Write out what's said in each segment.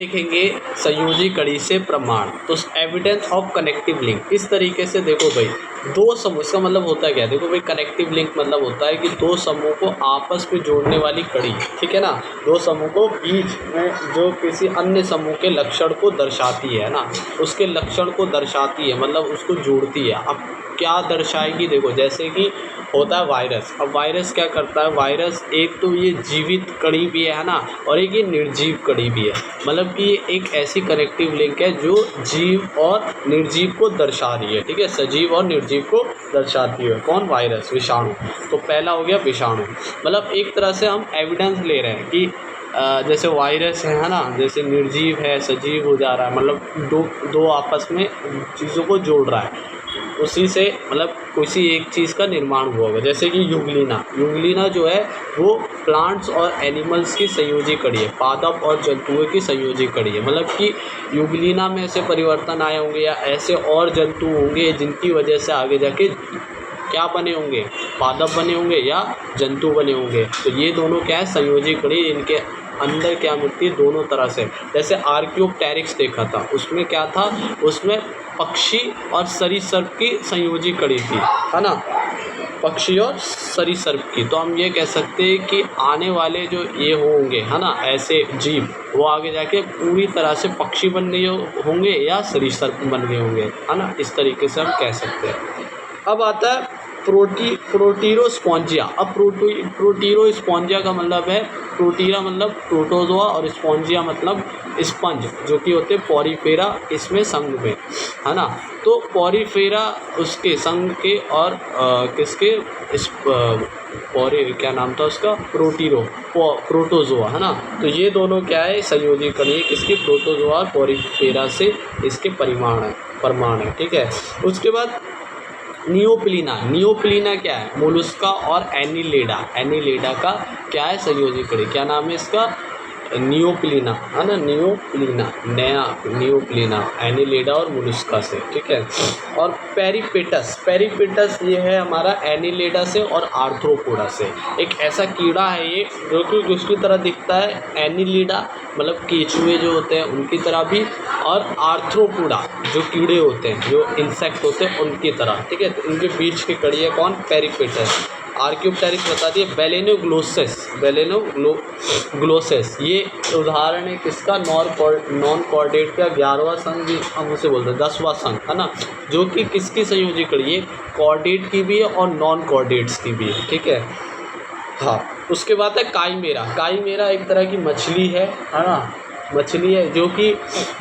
देखेंगे संयोजी कड़ी से प्रमाण। तो एविडेंस ऑफ कनेक्टिव लिंक इस तरीके से देखो भाई, दो समूह, इसका मतलब होता है क्या, देखो भाई कनेक्टिव लिंक मतलब होता है कि दो समूह को आपस में जोड़ने वाली कड़ी, ठीक है ना। दो समूह को बीच में जो किसी अन्य समूह के लक्षण को दर्शाती है ना, उसके लक्षण को दर्शाती है, मतलब उसको जोड़ती है। अब क्या दर्शाएगी, देखो जैसे कि होता है वायरस। अब वायरस क्या करता है, वायरस एक तो ये जीवित कड़ी भी है ना, और एक ये निर्जीव कड़ी भी है। मतलब कि ये एक ऐसी कनेक्टिव लिंक है जो जीव और निर्जीव को दर्शा रही है, ठीक है, सजीव और निर्जीव को दर्शाती है। कौन, वायरस, विषाणु। तो पहला हो गया विषाणु। मतलब एक तरह से हम एविडेंस ले रहे हैं कि जैसे वायरस है ना, जैसे निर्जीव है सजीव हो जा रहा है, मतलब दो आपस में चीज़ों को जोड़ रहा है, उसी से मतलब किसी एक चीज़ का निर्माण हुआ होगा। जैसे कि यूग्लिना जो है वो प्लांट्स और एनिमल्स की संयोजी कड़ी है, पादप और जंतुओं की संयोजी कड़ी है। मतलब कि यूग्लिना में ऐसे परिवर्तन आए होंगे या ऐसे और जंतु होंगे जिनकी वजह से आगे जाके क्या बने होंगे, पादप बने होंगे या जंतु बने होंगे। तो ये दोनों क्या है, संयोजी कड़ी, इनके अंदर क्या मिलती है, दोनों तरह से। जैसे आर्कियोप्टेरिक्स देखा था, उसमें क्या था, उसमें पक्षी और सरीसृप की संयोजी कड़ी थी, है ना, पक्षी और सरीसृप की। तो हम ये कह सकते हैं कि आने वाले जो ये होंगे, है ना, ऐसे जीव, वो आगे जाके पूरी तरह से पक्षी बन गए होंगे या सरीसृप बन गए होंगे, है ना। इस तरीके से हम कह सकते हैं। अब आता है प्रोटीरोस्पॉन्जिया। अब प्रोटीरोस्पॉन्जिया का मतलब है, प्रोटीरा मतलब प्रोटोजोआ और स्पॉन्जिया मतलब स्पंज, जो कि होते पॉरीफेरा इसमें संघ में, है ना। तो पॉरीफेरा उसके संघ के और किसके, इस क्या नाम था उसका, प्रोटोजोआ, है ना। तो ये दोनों क्या है, संयोजी कड़ी है किसकी, प्रोटोजोआ और पॉरीफेरा से इसके परमाण है, ठीक है। उसके बाद नियोप्लीना क्या है, मोलुस्का और एनीलेडा का क्या है, संयोजी कड़ी। क्या नाम है इसका, नियोप्लीना, है ना, नियोप्लीना एनीलेडा और मोलुस्का से, ठीक है। और पेरिपेटस ये है हमारा एनीलेडा से और आर्थ्रोपोडा से। एक ऐसा कीड़ा है ये जो कि जिसकी तरह दिखता है, एनीलेडा मतलब केचुए जो होते हैं उनकी तरह भी, और आर्थ्रोपोडा जो कीड़े होते हैं, जो इंसेक्ट होते हैं उनकी तरह, ठीक है। तो इनके बीच की कड़ी है कौन, पेरिपेटस। आर्कियोप्टेरिक्स बता दिए। बेलेनोग्लोसेस ये उदाहरण है किसका, नॉन कॉर्डेट का 11वां संघ भी हम उसे बोलते हैं, 10वां संघ, है ना, जो कि किसकी संयोजी कड़ी है, कॉर्डेट की भी है और नॉन कॉर्डेट्स की भी है, ठीक है। हाँ, उसके बाद है काईमेरा एक तरह की मछली है ना, मछली है जो कि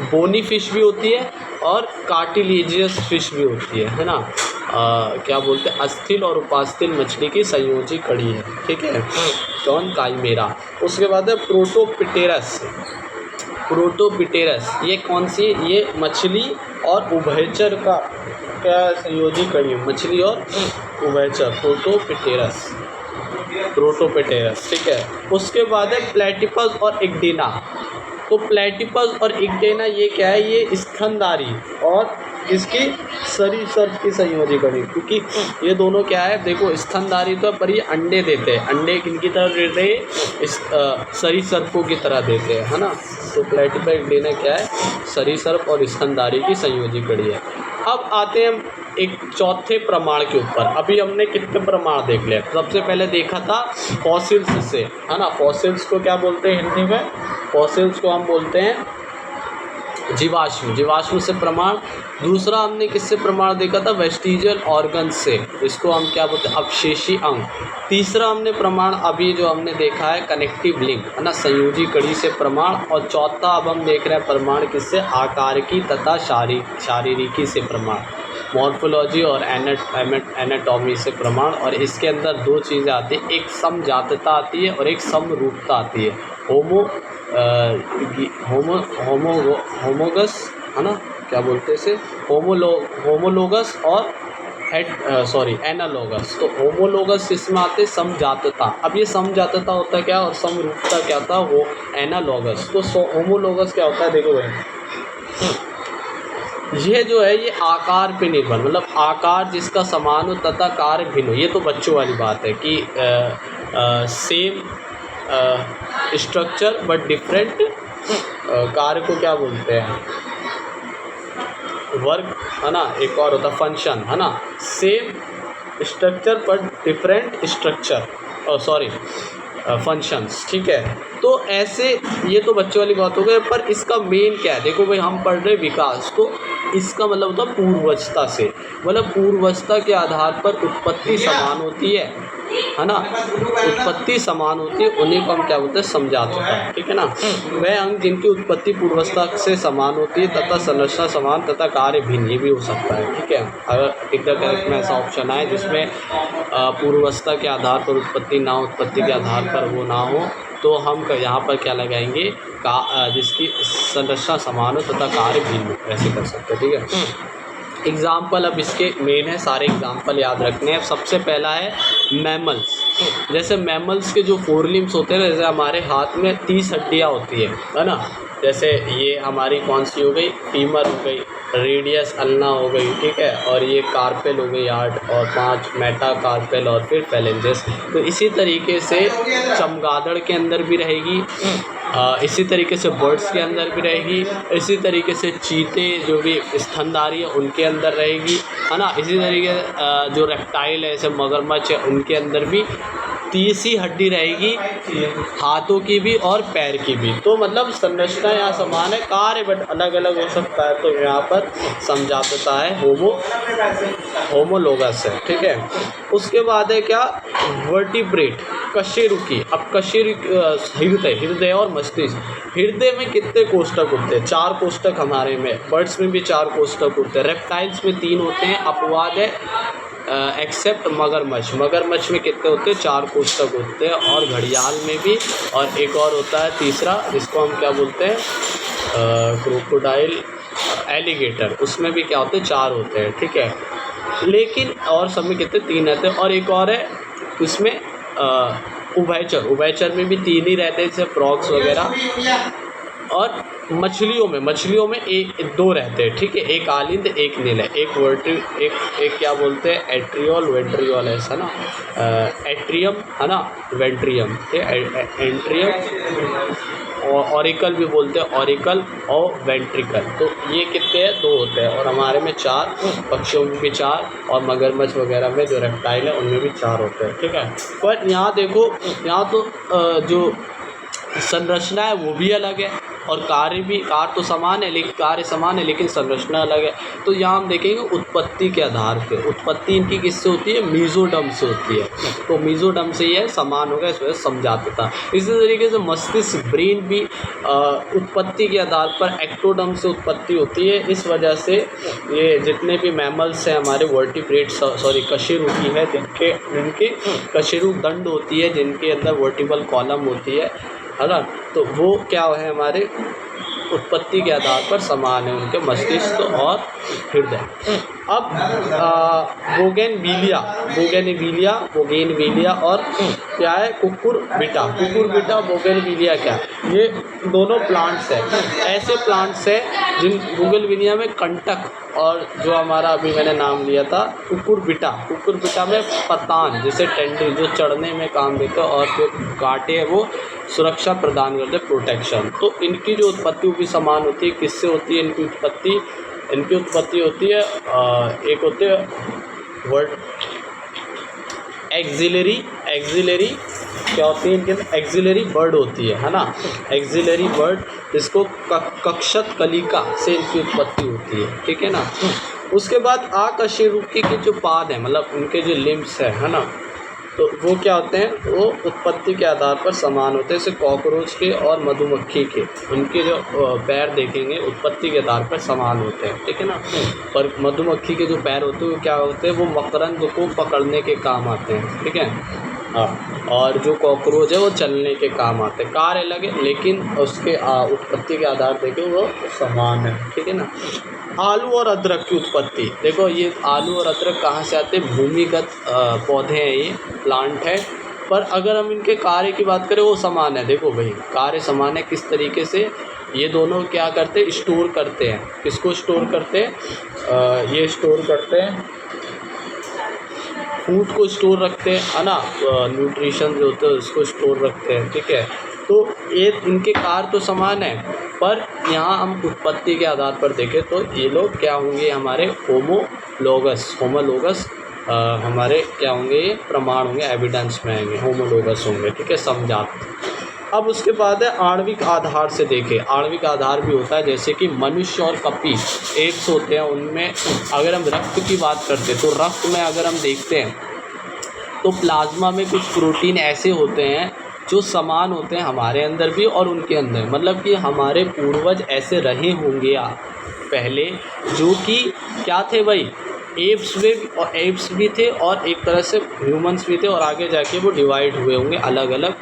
बोनी फिश भी होती है और कार्टिलेजियस फिश भी होती है ना। क्या बोलते हैं, अस्थिल और उपास्थिल मछली की संयोजी कड़ी है, ठीक है, कौन, काईमेरा। उसके बाद है प्रोटोपिटेरस ये कौन सी, ये मछली और उभयचर का क्या संयोजी कड़ी है, मछली और उभयचर, प्रोटोपिटेरस, ठीक है। उसके बाद है प्लेटिपस और इग्डेना। तो प्लेटिपस और इग्डेना ये क्या है, ये स्तनधारी और इसकी सरीसृप की संयोजी कड़ी, क्योंकि ये दोनों क्या है, देखो स्तनधारी तो पर ये अंडे देते हैं, अंडे किनकी तरह देते हैं, इस सरीसृपों की तरह देते हैं, है ना। तो प्लेटिपस इग्डेना क्या है, सरीसृप और स्तनधारी की संयोजी कड़ी है। अब आते हैं हम एक चौथे प्रमाण के ऊपर। अभी हमने कितने प्रमाण देख लिया, सबसे पहले देखा था फॉसिल्स से, है ना। फॉसिल्स को क्या बोलते हैं हिंदी में, फॉसिल्स को हम बोलते हैं जीवाश्म से प्रमाण। दूसरा हमने किससे प्रमाण देखा था, वेस्टिजियल ऑर्गन से, इसको हम क्या बोलते हैं, अवशेषी अंग। तीसरा हमने प्रमाण अभी जो हमने देखा है कनेक्टिव लिंक, है ना, संयोजी कड़ी से प्रमाण। और चौथा अब हम देख रहे हैं प्रमाण किससे, आकारिकी तथा शारीरिकी से प्रमाण, मॉर्फोलॉजी और एनाटॉमी से प्रमाण। और इसके अंदर दो चीज़ें आती हैं, एक समजातता आती है और एक समरूपता आती है। होमोगस, है ना, क्या बोलते हैं इसे, होमोलोगस और एनालोगस। तो होमोलोगस इसमें आते समजातता। अब ये समजातता होता क्या और समरूपता क्या था, वो एनालोगस। तो होमोलोगस क्या होता है, देखो भाई, यह जो है ये आकार पे निर्भर, मतलब आकार जिसका समान हो तथा कार्य भिन्न हो। ये तो बच्चों वाली बात है कि सेम स्ट्रक्चर बट डिफरेंट कार्य को क्या बोलते हैं, वर्क, है ना। एक और होता है फंक्शन, है ना। सेम स्ट्रक्चर पर डिफरेंट स्ट्रक्चर, सॉरी फंक्शंस, ठीक है। तो ऐसे ये तो बच्चों वाली बात हो गई, पर इसका मेन क्या है, देखो भाई हम पढ़ रहे विकास, तो इसका मतलब होता है पूर्वजता से, मतलब पूर्वजता के आधार पर उत्पत्ति समान होती है ना। उत्पत्ति समान होती है, उन्हीं को हम क्या बोलते हैं, समझाता है, ठीक है ना। वह अंग जिनकी उत्पत्ति पूर्वजता से समान होती है तथा संरचना समान तथा कार्य भिन्न, ये भी हो सकता है, ठीक है। अगर एक करेक्ट में ऐसा ऑप्शन आए जिसमें पूर्वजता के आधार पर उत्पत्ति ना हो, उत्पत्ति के आधार पर वो ना हो, तो हम यहाँ पर क्या लगाएंगे, जिसकी संरचना समान हो तथा कार्य भिन्न, ऐसे कर सकते हैं, ठीक है। एग्ज़ाम्पल अब इसके मेन है, सारे एग्ज़ाम्पल याद रखने हैं। सबसे पहला है मैमल्स। जैसे मैमल्स के जो फोर लिम्स होते हैं, जैसे हमारे हाथ में 30 हड्डियाँ होती है ना। जैसे ये हमारी कौन सी हो गई, फीमर हो गई, रेडियस अल्ना हो गई, ठीक है, और ये कार्पेल हो गई 8, और 5 मेटा कार्पेल, और फिर फेलेंजेस। तो इसी तरीके से चमगादड़ के अंदर भी रहेगी, इसी तरीके से बर्ड्स के अंदर भी रहेगी, इसी तरीके से चीते जो भी स्तनधारी है उनके अंदर रहेगी, है ना। इसी तरीके से जो रेप्टाइल है जैसे मगरमच्छ है उनके अंदर भी 30 ही हड्डी रहेगी, हाथों की भी और पैर की भी। तो मतलब संरचना यहाँ समान है, कार्य बट अलग अलग हो सकता है। तो यहाँ पर समझा देता है होमोलोगस है, ठीक है। उसके बाद है क्या, वर्टिब्रेट, कशेरुकी। अब हृदय और मस्तिष्क। हृदय में कितने कोष्ठक होते हैं, 4 कोष्ठक हमारे में, बर्ड्स में भी 4 कोष्ठक होते हैं, रेप्टाइल्स में 3 होते हैं, अपवाद है एक्सेप्ट मगरमच्छ में कितने होते हैं, 4 कोष्ठक होते हैं, और घड़ियाल में भी, और एक और होता है तीसरा जिसको हम क्या बोलते हैं, क्रोकोडाइल, एलिगेटर, उसमें भी क्या होते हैं, 4 होते हैं, ठीक है। लेकिन और सब में कितने, 3 रहते हैं। और एक और है उसमें उभयचर में भी 3 ही रहते हैं, जैसे फ्रॉग्स वगैरह। और मछलियों में 2 रहते हैं, ठीक है, एक आलिंद एक नील है, एक क्या बोलते हैं, एट्रियोल वेंट्रियोल, ऐसा ना, एट्रियम, है ना, वेंट्रियम, एंट्रियम, और ऑरिकल भी बोलते हैं, ऑरिकल और वेंट्रिकल। तो ये कितने हैं, 2 होते हैं, और हमारे में 4, पक्षियों में भी 4, और मगरमच्छ वगैरह में जो रेप्टाइल है उनमें भी 4 होते हैं, ठीक है। पर यहाँ देखो, यहाँ तो जो संरचना है वो भी अलग है, और कार्य तो समान है, लेकिन संरचना अलग है। तो यहाँ हम देखेंगे उत्पत्ति के आधार पे, उत्पत्ति इनकी किससे होती है, मीजोडर्म से होती है। तो मीजोडर्म से ये समान होगा, इस वजह से समझाता था। इसी तरीके से मस्तिष्क, ब्रेन भी उत्पत्ति के आधार पर एक्टोडर्म से उत्पत्ति होती है। इस वजह से ये जितने भी मैमल्स हैं हमारे, वर्टिब्रेट, कशेरुकी है, जिनके कशेरुक दंड होती है, जिनके अंदर वर्टिबल कॉलम होती है ना। तो वो क्या है, हमारे उत्पत्ति के आधार पर समान है उनके मस्तिष्क और हृदय। अब बोगेनविलिया और क्या है, कुकुरबिटा, बोगेनविलिया, क्या, ये दोनों प्लांट्स हैं, ऐसे प्लांट्स हैं जिन बोगेनविलिया में कंटक, और जो हमारा अभी मैंने नाम लिया था कुकुरबिटा में पतान, जैसे टेंड्रिल जो चढ़ने में काम देते हैं, और जो कांटे हैं वो सुरक्षा प्रदान करते हैं, प्रोटेक्शन। तो इनकी जो उत्पत्ति वो भी समान होती है। किससे होती है इनकी उत्पत्ति होती है, एक होते हैं वर्ड एक्सिलरी क्या होती है इनके अंदर, एक्सिलरी बर्ड होती है ना, एक्सिलरी बर्ड, जिसको कक्षत कलिका से इनकी उत्पत्ति होती है, ठीक है ना। उसके बाद आकशेरुकी के जो पाद हैं, मतलब उनके जो लिम्स है ना, तो वो क्या होते हैं, वो उत्पत्ति के आधार पर समान होते हैं, जैसे कॉकरोच के और मधुमक्खी के, उनके जो पैर देखेंगे उत्पत्ति के आधार पर समान होते हैं, ठीक है ना। और मधुमक्खी के जो पैर होते हैं वो क्या होते हैं, वो मकरंद को पकड़ने के काम आते हैं, ठीक है। हाँ, और जो कॉकरोच है वो चलने के काम आते हैं, कार्य अलग है लेकिन उसके उत्पत्ति के आधार देखें वो समान है, ठीक है ना। आलू और अदरक की उत्पत्ति देखो, ये आलू और अदरक कहाँ से आते हैं, भूमिगत पौधे हैं, ये प्लांट है। पर अगर हम इनके कार्य की बात करें वो समान है। देखो भाई, कार्य समान है किस तरीके से, ये दोनों क्या करते हैं, स्टोर करते हैं। किसको स्टोर करते हैं, ये स्टोर करते हैं, फूड को स्टोर रखते हैं, है ना, न्यूट्रिशन जो होता है उसको स्टोर रखते हैं, ठीक है। तो ये इनके कार्य तो समान है, पर यहाँ हम उत्पत्ति के आधार पर देखें तो ये लोग क्या होंगे, हमारे होमोलोगस हमारे क्या होंगे, ये प्रमाण होंगे, एविडेंस में आएंगे, होमोलोगस होंगे, ठीक है, समजात। अब उसके बाद है आणविक आधार से देखें। आणविक आधार भी होता है, जैसे कि मनुष्य और कपी एप्स होते हैं, उनमें अगर हम रक्त की बात करते हैं तो रक्त में अगर हम देखते हैं तो प्लाज्मा में कुछ प्रोटीन ऐसे होते हैं जो समान होते हैं हमारे अंदर भी और उनके अंदर, मतलब कि हमारे पूर्वज ऐसे रहे होंगे पहले, जो कि क्या थे भाई, एप्स भी थे और एक तरह से ह्यूमंस भी थे, और आगे जाके वो डिवाइड हुए होंगे अलग अलग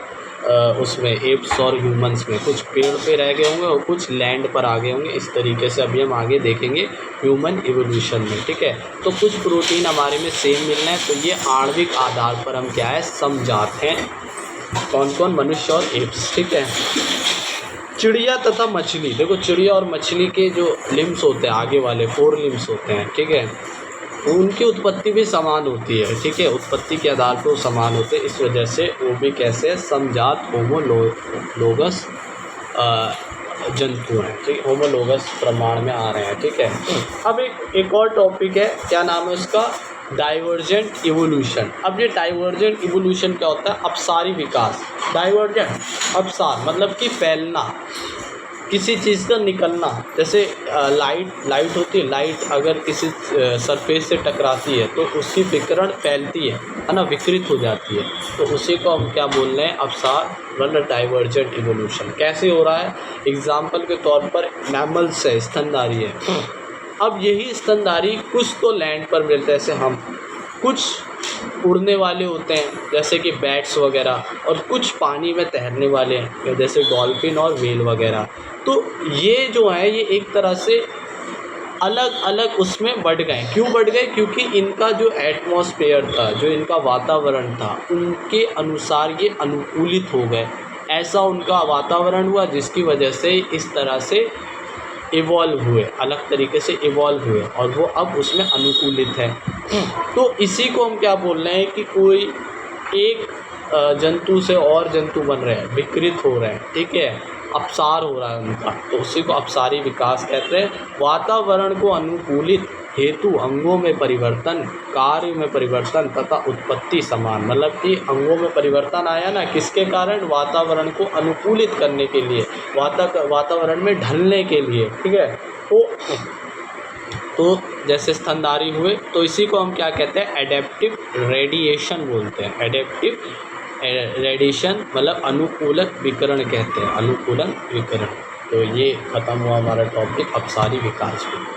उसमें एप्स और ह्यूमंस में, कुछ पेड़ पे रह गए होंगे और कुछ लैंड पर आ गए होंगे। इस तरीके से अभी हम आगे देखेंगे ह्यूमन इवोल्यूशन में, ठीक है। तो कुछ प्रोटीन हमारे में सेम मिलना है, तो ये आणविक आधार पर हम क्या है, समजात हैं। कौन कौन, मनुष्य और एप्स, ठीक है। चिड़िया तथा मछली, देखो चिड़िया और मछली के जो लिम्स होते हैं, आगे वाले 4 लिम्स होते हैं, ठीक है, उनकी उत्पत्ति भी समान होती है, ठीक है, उत्पत्ति के आधार पर वो समान होते हैं, इस वजह से वो भी कैसे समजात होमोलोगस जंतु हैं, ठीक, होमोलोगस प्रमाण में आ रहे हैं, ठीक है। अब एक और टॉपिक है, क्या नाम है उसका, डाइवर्जेंट इवोल्यूशन। अब ये डाइवर्जेंट इवोल्यूशन क्या होता है, अपसारी विकास। डाइवर्जेंट, अपसार मतलब कि फैलना, किसी चीज़ का निकलना, जैसे लाइट होती है, लाइट अगर किसी सरफेस से टकराती है तो उसकी विकिरण फैलती है ना, विकृत हो जाती है, तो उसी को हम क्या बोल रहे हैं, अपसार मतलब डाइवर्जेंट इवोल्यूशन। कैसे हो रहा है, एग्जाम्पल के तौर पर मैमल्स है, स्तनधारी है। अब यही स्तनधारी कुछ तो लैंड पर मिलते हैं, जैसे हम, कुछ उड़ने वाले होते हैं जैसे कि बैट्स वगैरह, और कुछ पानी में तैरने वाले हैं जैसे डॉल्फिन और व्हेल वगैरह। तो ये जो है ये एक तरह से अलग अलग उसमें बढ़ गए। क्यों बढ़ गए, क्योंकि इनका जो एटमॉस्फेयर था, जो इनका वातावरण था, उनके अनुसार ये अनुकूलित हो गए। ऐसा उनका वातावरण हुआ जिसकी वजह से इस तरह से इवॉल्व हुए, अलग तरीके से इवॉल्व हुए, और वो अब उसमें अनुकूलित है। तो इसी को हम क्या बोल रहे हैं कि कोई एक जंतु से और जंतु बन रहे हैं, विकृत हो रहे हैं, ठीक है, अपसार हो रहा है उनका, तो उसी को अपसारी विकास कहते हैं। वातावरण को अनुकूलित हेतु अंगों में परिवर्तन, कार्य में परिवर्तन तथा उत्पत्ति समान, मतलब कि अंगों में परिवर्तन आया ना, किसके कारण, वातावरण को अनुकूलित करने के लिए, वातावरण में ढलने के लिए, ठीक है। तो जैसे स्तनधारी हुए, तो इसी को हम क्या कहते हैं, एडेप्टिव रेडिएशन बोलते हैं। एडेप्टिव रेडिएशन मतलब अनुकूलक विकिरण कहते हैं, अनुकूलन विकिरण। तो ये ख़त्म हुआ हमारा टॉपिक अपसारी विकास पे।